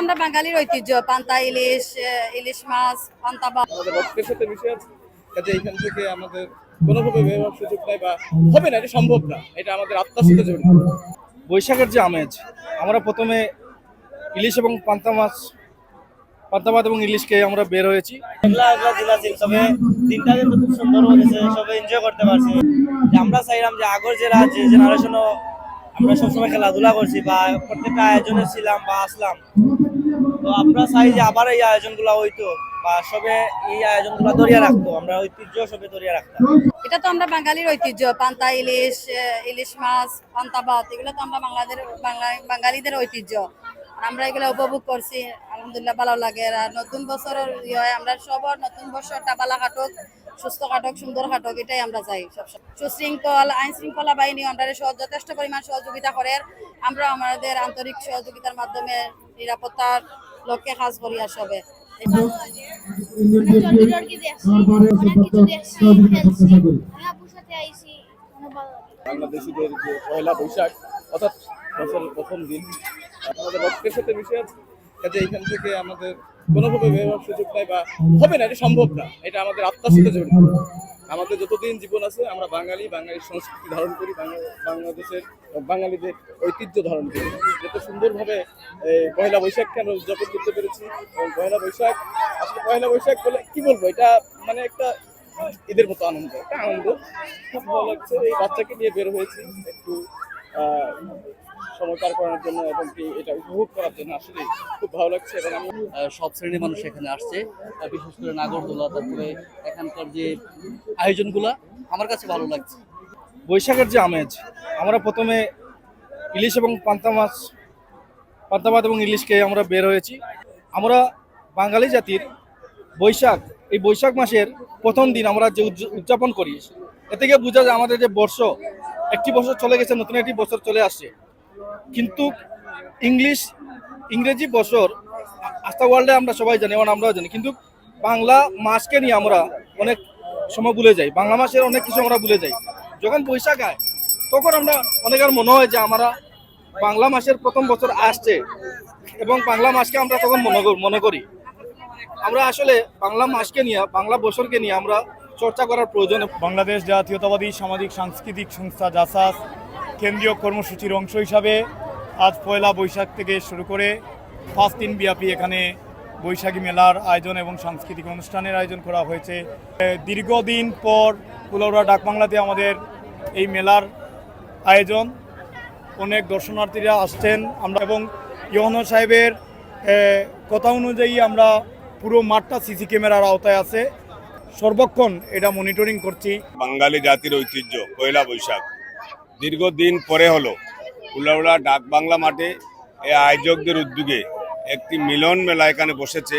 আমরা বাঙালির ঐতিহ্য, পান্তা ইলিশ, ইলিশ মাছ, পান্তা ভাত। আমাদের রক্তের সাথে মিশে আছে, কাজে এখান থেকে আমাদের কোনোভাবে বের হওয়ার সুযোগ নাই বা হবে না, এটা সম্ভব না, এটা আমাদের আত্মার সাথে জড়িত। বৈশাখের যে আমেজ, আমরা প্রথমে ইলিশ এবং পান্তা ভাত এবং ইলিশ খেয়ে আমরা বের হয়েছি। তবে দিনটা কিন্তু খুব সুন্দর হয়েছে, সবাই এনজয় করতে পারছি। আমরা চাইলাম যে আগের যে জেনারেশনও আমরা সবসময় খেলাধুলা করছি বা প্রত্যেকটা আয়োজনে ছিলাম বা আসলাম, তো আমরা চাই যে আবার এই আয়োজনগুলো হইতো বা সবে এই আয়োজনগুলো ধরিয়ে রাখতো, আমরা ঐতিহ্য সবে ধরিয়ে রাখতাম। এটা তো আমরা বাঙালির ঐতিহ্য, পান্তা ইলিশ, ইলিশ মাছ, পান্তা ভাত, এগুলো তো আমরা বাঙালিদের ঐতিহ্য। আমরা এগুলো উপভোগ করছি, আলহামদুলিল্লাহ ভালো লাগে। আর নতুন বছরের হয় আমরা সবার নতুন বছরটা ভালো কাটুক, সুস্থ কাটুক, সুন্দর কাটুক, এটাই আমরা চাই। সবসময় সুশৃঙ্খল আইন শৃঙ্খলা বাহিনী আমরা যথেষ্ট পরিমাণ সহযোগিতা করে। আমরা আমাদের আন্তরিক সহযোগিতার মাধ্যমে নিরাপত্তার লক্ষ্যে কাজ করি আর সবে। বাংলাদেশিদের যে পয়লা বৈশাখ, অর্থাৎ বছরের প্রথম দিন, আমাদের রক্তের সাথে মিশে আছে, কাজে এখান থেকে আমাদের কোনোভাবে বের হওয়ার সুযোগ নাই বা হবে না, এটা সম্ভব না, এটা আমাদের আত্মার সাথে জড়িত। আমাদের যতদিন জীবন আছে আমরা বাঙালির সংস্কৃতি ধারণ করি, বাংলাদেশের বাঙালিদের ঐতিহ্য ধারণ করি। যত সুন্দরভাবে পয়লা বৈশাখকে আমরা উদযাপন করতে পেরেছি। এবং পয়লা বৈশাখ, আসলে পয়লা বৈশাখ বলে কি বলবো, এটা মানে একটা ঈদের মতো আনন্দ, একটা আনন্দ, খুব ভালো লাগছে। এই বাচ্চাকে নিয়ে বের হয়েছি একটু সময় পার করার জন্য এবং কি এটা উপভোগ করার জন্য, আসলে খুব ভালো লাগছে। এবং আমি সব শ্রেণীর মানুষ এখানে আসছে, বিশেষ করে নাগরদোলা, তারপরে এখানকার যে আয়োজনগুলা আমার কাছে ভালো লাগছে। বৈশাখের যে আমেজ, আমরা প্রথমে ইলিশ এবং পান্তা ভাত এবং ইলিশ খেয়ে আমরা বের হয়েছি। আমরা বাঙালি জাতির এই বৈশাখ মাসের প্রথম দিন আমরা যে উদযাপন করি, এ থেকে বোঝা যায় আমাদের যে একটি বছর চলে গেছে, নতুন একটি বছর চলে আসছে। কিন্তু ইংরেজি বছর আস্থা ওয়ার্ল্ডে আমরা সবাই জানি এবং আমরাও জানি, কিন্তু বাংলা মাসকে নিয়ে আমরা অনেক সময় ভুলে যাই, বাংলা মাসের অনেক কিছু আমরা ভুলে যাই। যখন বৈশাখ হয় তখন আমরা অনেকের মনে হয় যে আমরা বাংলা মাসের প্রথম বছর আসছে এবং বাংলা মাসকে আমরা তখন মনে করি। আমরা আসলে বাংলা মাসকে নিয়ে, বাংলা বছরকে নিয়ে আমরা চর্চা করার প্রয়োজন। বাংলাদেশ জাতীয়তাবাদী সামাজিক সাংস্কৃতিক সংস্থা জাসাস কেন্দ্রীয় কর্মসূচির অংশ হিসাবে আজ পয়লা বৈশাখ থেকে শুরু করে 5 দিন ব্যাপী এখানে বৈশাখী মেলার আয়োজন এবং সাংস্কৃতিক অনুষ্ঠানের আয়োজন করা হয়েছে। দীর্ঘদিন পর কুলাউড়া ডাকবাংলাতে আমাদের এই মেলার আয়োজন, অনেক দর্শনার্থীরা আসছেন। আমরা এবং ইউনো সাহেবের কথা অনুযায়ী আমরা পুরো মাঠটা সিসি ক্যামেরার আওতায় আছে, সর্বক্ষণ এটা মনিটরিং করছি। বাঙালি জাতির ঐতিহ্য পয়লা বৈশাখ দীর্ঘদিন পরে হলো কুলাউড়া ডাক বাংলা মাঠে এই আয়োজকদের উদ্যোগে একটি মিলন মেলা এখানে বসেছে।